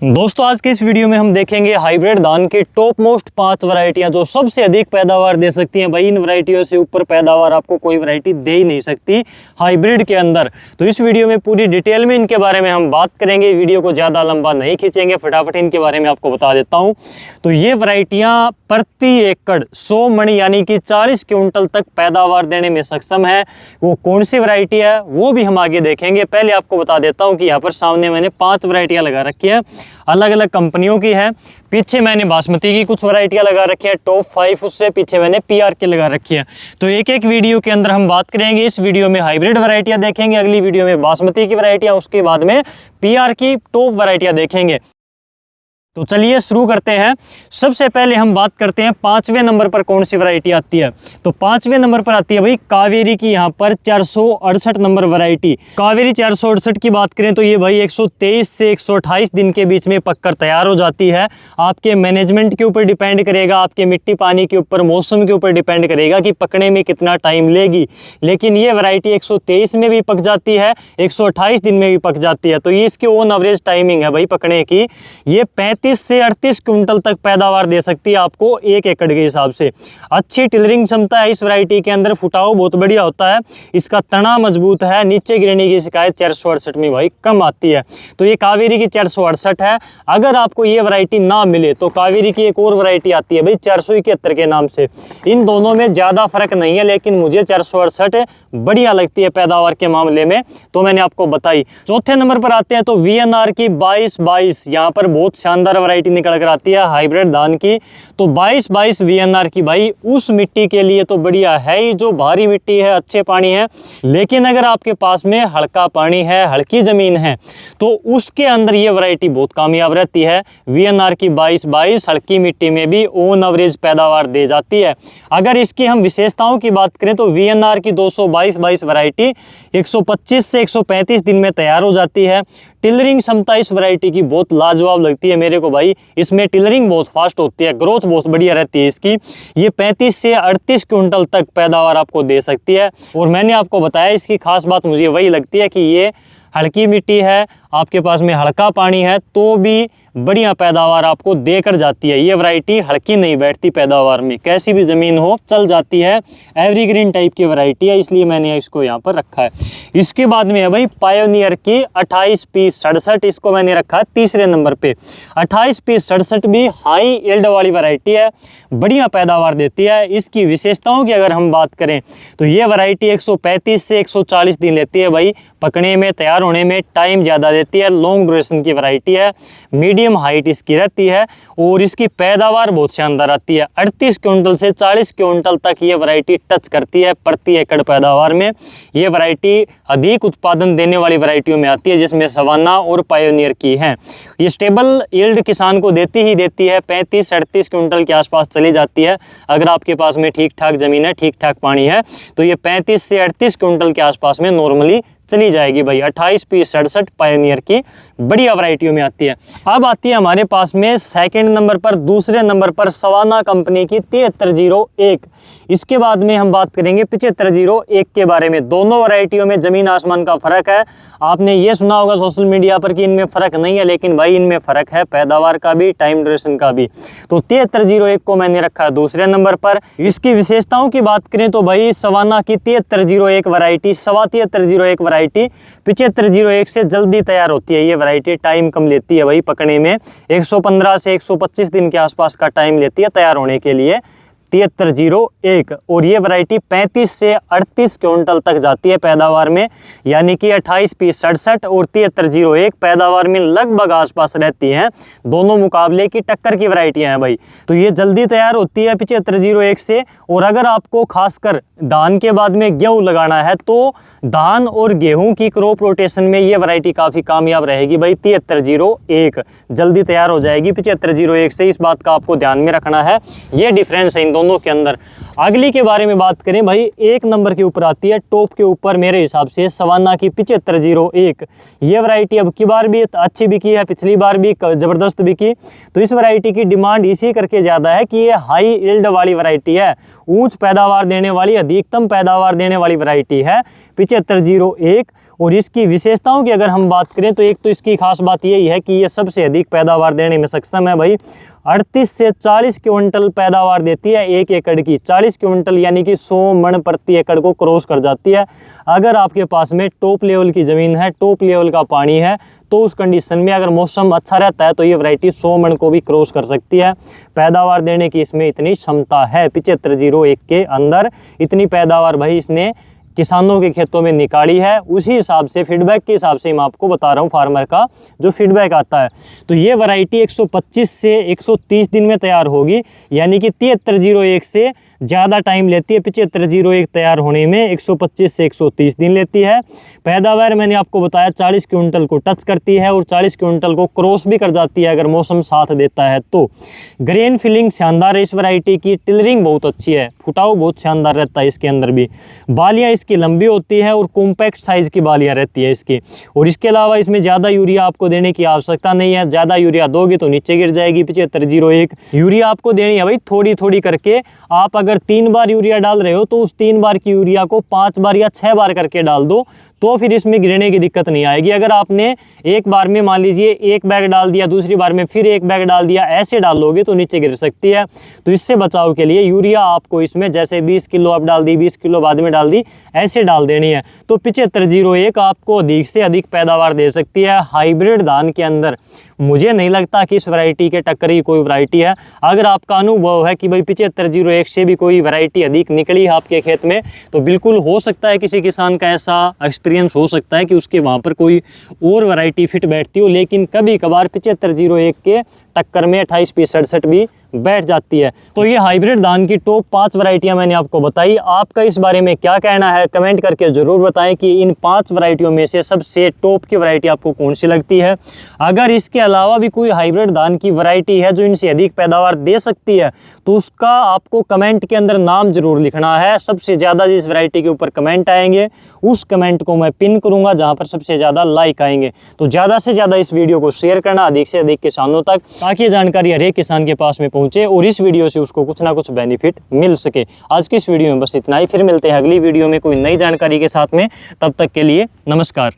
दोस्तों आज के इस वीडियो में हम देखेंगे हाइब्रिड धान की टॉप मोस्ट 5 वैरायटियां जो सबसे अधिक पैदावार दे सकती हैं। भाई इन वैरायटियों से ऊपर पैदावार आपको कोई वैरायटी दे ही नहीं सकती हाइब्रिड के अंदर। तो इस वीडियो में पूरी डिटेल में इनके बारे में हम बात करेंगे। वीडियो को ज़्यादा लंबा नहीं खींचेंगे, फटाफट इनके बारे में आपको बता देता हूँ। तो ये वैरायटियाँ प्रति एकड़ 100 मण यानी कि 40 क्विंटल तक पैदावार देने में सक्षम है। वो कौन सी वैरायटी है वो भी हम आगे देखेंगे। पहले आपको बता देता हूँ कि यहाँ पर सामने मैंने 5 वैरायटियाँ लगा रखी हैं, अलग अलग कंपनियों की है। पीछे मैंने बासमती की कुछ वैरायटियां लगा रखी है टॉप 5, उससे पीछे मैंने पीआर की लगा रखी है। तो एक एक वीडियो के अंदर हम बात करेंगे। इस वीडियो में हाइब्रिड वैरायटियां देखेंगे, अगली वीडियो में बासमती की वैरायटियां, उसके बाद में पीआर की टॉप वैरायटियां देखेंगे। तो चलिए शुरू करते हैं। सबसे पहले हम बात करते हैं 5वें नंबर पर कौन सी वैरायटी आती है। तो 5वें नंबर पर आती है भाई कावेरी की, यहाँ पर 468 नंबर वैरायटी। कावेरी 468 की बात करें तो ये भाई 123 से 128 दिन के बीच में पककर तैयार हो जाती है। आपके मैनेजमेंट के ऊपर डिपेंड करेगा, आपके मिट्टी पानी के ऊपर, मौसम के ऊपर डिपेंड करेगा कि पकने में कितना टाइम लेगी। लेकिन ये वैरायटी 123 में भी पक जाती है, 128 दिन में भी पक जाती है। तो ये इसकी ऑन एवरेज टाइमिंग है भाई पकने की। ये 35 से 38 क्विंटल तक पैदावार दे सकती है आपको 1 एकड़ के हिसाब से। अच्छी टिलरिंग क्षमता है इस वैरायटी के अंदर, फुटाव बहुत बढ़िया होता है, इसका तना मजबूत है, नीचे गिरने की शिकायत 468 में भाई कम आती है। तो ये कावेरी की 468 है। अगर आपको ये वैरायटी ना मिले तो कावेरी की एक और वैरायटी आती है भाई 471 के नाम से। इन दोनों में ज़्यादा फर्क नहीं है, लेकिन मुझे 468 बढ़िया लगती है पैदावार के मामले में, तो मैंने आपको बताई। चौथे नंबर पर आते हैं तो वीएनआर की 2222, यहाँ पर बहुत शानदार वैरायटी निकल कर आती है हाइब्रिड धान की। तो 2222 वीएनआर की भाई उस मिट्टी के लिए तो बढ़िया है ही, जो भारी मिट्टी है, अच्छे पानी है। लेकिन अगर आपके पास में हल्का पानी है, हल्की जमीन है, तो उसके अंदर ये वैरायटी बहुत कामयाब रहती है। वीएनआर की 2222 हल्की मिट्टी में भी ऑन एवरेज पैदावार दे जाती है। अगर इसकी हम विशेषताओं की बात करें तो वीएनआर की 222 वैरायटी 125 से 135 दिन में तैयार हो जाती है। टिलरिंग क्षमता इस वैरायटी की बहुत लाजवाब लगती है मेरे को भाई। इसमें टिलरिंग बहुत फास्ट होती है, ग्रोथ बहुत बढ़िया रहती है इसकी। ये 35 से 38 क्विंटल तक पैदावार आपको दे सकती है। और मैंने आपको बताया इसकी खास बात मुझे वही लगती है कि ये हल्की मिट्टी है, आपके पास में हल्का पानी है, तो भी बढ़िया पैदावार आपको देकर जाती है। ये वैरायटी हल्की नहीं बैठती पैदावार में, कैसी भी ज़मीन हो चल जाती है। एवरीग्रीन टाइप की वैरायटी है, इसलिए मैंने इसको यहाँ पर रखा है। इसके बाद में है भाई पायोनियर की 28P67, इसको मैंने रखा है तीसरे नंबर पे। 28P67 भी हाई यील्ड वाली वैरायटी है, बढ़िया पैदावार देती है। इसकी विशेषताओं की अगर हम बात करें तो ये वैरायटी 135 से 140 दिन लेती है भाई पकने में, तैयार होने में टाइम ज़्यादा देती है। लॉन्ग ड्यूरेशन की वैरायटी है, मीडियम हाइट इसकी रहती है और इसकी पैदावार बहुत शानदार आती है। 38 क्विंटल से 40 क्विंटल तक ये वैरायटी टच करती है प्रति एकड़ पैदावार में। ये वैरायटी अधिक उत्पादन देने वाली वैरायटियों में आती है, जिसमें सवाना और पायोनियर की है। ये स्टेबल यील्ड किसान को देती ही देती है, 35-38 क्विंटल के आसपास चली जाती है। अगर आपके पास में ठीक ठाक ज़मीन है, ठीक ठाक पानी है, तो ये 35 से 38 क्विंटल के आसपास में नॉर्मली चली जाएगी भाई। 28P67 पायोनियर की बढ़िया वैरायटियों में आती है। अब आती है हमारे पास में सेकंड नंबर पर, दूसरे नंबर पर सवाना कंपनी की 7301। इसके बाद में हम बात करेंगे 7501 के बारे में। दोनों वैरायटियों में ज़मीन आसमान का फ़र्क है। आपने ये सुना होगा सोशल मीडिया पर कि इनमें फ़र्क नहीं है, लेकिन भाई इनमें फ़र्क है, पैदावार का भी, टाइम ड्यूरेशन का भी। तो 7301 को मैंने रखा है दूसरे नंबर पर। इसकी विशेषताओं की बात करें तो भाई सवाना की 7301 वैरायटी, 7301 वैरायटी 7501 से जल्दी तैयार होती है। ये वैरायटी टाइम कम लेती है भाई पकने में, 115 से 125 दिन के आसपास का टाइम लेती है तैयार होने के लिए 7301। और ये वैरायटी 35 से 38 क्विंटल तक जाती है पैदावार में, यानी कि 28P67 और 7301 पैदावार में लगभग आसपास रहती हैं। दोनों मुकाबले की टक्कर की वैरायटियां हैं भाई। तो ये जल्दी तैयार होती है 7501 से। और अगर आपको खासकर धान के बाद में गेहूँ लगाना है तो धान और गेहूँ की क्रॉप रोटेशन में ये वैरायटी काफ़ी कामयाब रहेगी भाई। 7301 जल्दी तैयार हो जाएगी 7501 से, इस बात का आपको ध्यान में रखना है। ये डिफरेंस है इन दोनों के अंदर। अगली के बारे में बात करें भाई, 1 नंबर के ऊपर आती है टॉप के ऊपर मेरे हिसाब से सवाना की 7501। ये वैरायटी अब की बार भी अच्छी बिकी है, पिछली बार भी ज़बरदस्त बिकी। तो इस वैरायटी की डिमांड इसी करके ज़्यादा है कि ये हाई यील्ड वाली वैरायटी है, ऊंच पैदावार देने वाली, अधिकतम पैदावार देने वाली वैरायटी है 7501। और इसकी विशेषताओं की अगर हम बात करें तो एक तो इसकी खास बात यही है कि ये सबसे अधिक पैदावार देने में सक्षम है भाई। 38 से 40 क्विंटल पैदावार देती है 1 एकड़ की। 40 क्विंटल यानी कि 100 मन प्रति एकड़ को क्रॉस कर जाती है। अगर आपके पास में टॉप लेवल की ज़मीन है, टॉप लेवल का पानी है, तो उस कंडीशन में अगर मौसम अच्छा रहता है तो ये वैरायटी 100 मन को भी क्रॉस कर सकती है। पैदावार देने की इसमें इतनी क्षमता है। 7501 के अंदर इतनी पैदावार भाई इसने किसानों के खेतों में निकाली है। उसी हिसाब से फीडबैक के हिसाब से मैं आपको बता रहा हूँ, फार्मर का जो फीडबैक आता है। तो ये वैरायटी 125 से 130 दिन में तैयार होगी, यानी कि 7301 से ज़्यादा टाइम लेती है। 7501 तैयार होने में 125 से 130 दिन लेती है। पैदावार मैंने आपको बताया 40 क्विंटल को टच करती है और 40 क्विंटल को क्रॉस भी कर जाती है अगर मौसम साथ देता है तो। ग्रेन फिलिंग शानदार है इस वैरायटी की। टिलरिंग बहुत अच्छी है, फुटाव बहुत शानदार रहता है इसके अंदर भी। बालियाँ इसकी लंबी होती है और कॉम्पैक्ट साइज़ की बालियाँ रहती है इसकी। और इसके अलावा इसमें ज़्यादा यूरिया आपको देने की आवश्यकता नहीं है। ज़्यादा यूरिया दोगे तो नीचे गिर जाएगी। 7501 यूरिया आपको देनी है भाई थोड़ी थोड़ी करके। आप अगर 3 बार यूरिया डाल रहे हो तो उस 3 बार की यूरिया को 5 बार या 6 बार करके डाल दो, तो फिर इसमें गिरने की दिक्कत नहीं आएगी। अगर आपने एक बार में मान लीजिए 1 बैग डाल दिया, दूसरी बार में फिर 1 बैग डाल दिया, ऐसे डालोगे तो नीचे गिर सकती है। तो इससे बचाव के लिए यूरिया आपको इसमें जैसे 20 किलो अब डाल दी, 20 किलो बाद में डाल दी, ऐसे डाल देनी है। तो 7501 आपको अधिक से अधिक पैदावार दे सकती है। हाइब्रिड धान के अंदर मुझे नहीं लगता कि इस वैरायटी के टक्कर की कोई वैरायटी है। अगर आपका अनुभव है कि भाई 7501 से भी कोई वैरायटी अधिक निकली है आपके खेत में, तो बिल्कुल हो सकता है किसी किसान का ऐसा एक्सपीरियंस हो सकता है कि उसके वहाँ पर कोई और वैरायटी फिट बैठती हो। लेकिन कभी कभार 7501 के टक्कर में 28P67 भी बैठ जाती है। तो ये हाइब्रिड धान की टॉप 5 वैरायटियां मैंने आपको बताई। आपका इस बारे में क्या कहना है कमेंट करके ज़रूर बताएं कि इन 5 वैरायटियों में से सबसे टॉप की वैरायटी आपको कौन सी लगती है। अगर इसके अलावा भी कोई हाइब्रिड धान की वैरायटी है जो इनसे अधिक पैदावार दे सकती है तो उसका आपको कमेंट के अंदर नाम जरूर लिखना है। सबसे ज़्यादा जिस वैरायटी के ऊपर कमेंट आएंगे उस कमेंट को मैं पिन करूँगा जहाँ पर सबसे ज़्यादा लाइक आएंगे। तो ज़्यादा से ज़्यादा इस वीडियो को शेयर करना अधिक से अधिक किसानों तक, ताकि जानकारी हर एक किसान के पास में पहुंचे और इस वीडियो से उसको कुछ ना कुछ बेनिफिट मिल सके। आज की इस वीडियो में बस इतना ही। फिर मिलते हैं अगली वीडियो में कोई नई जानकारी के साथ में। तब तक के लिए नमस्कार।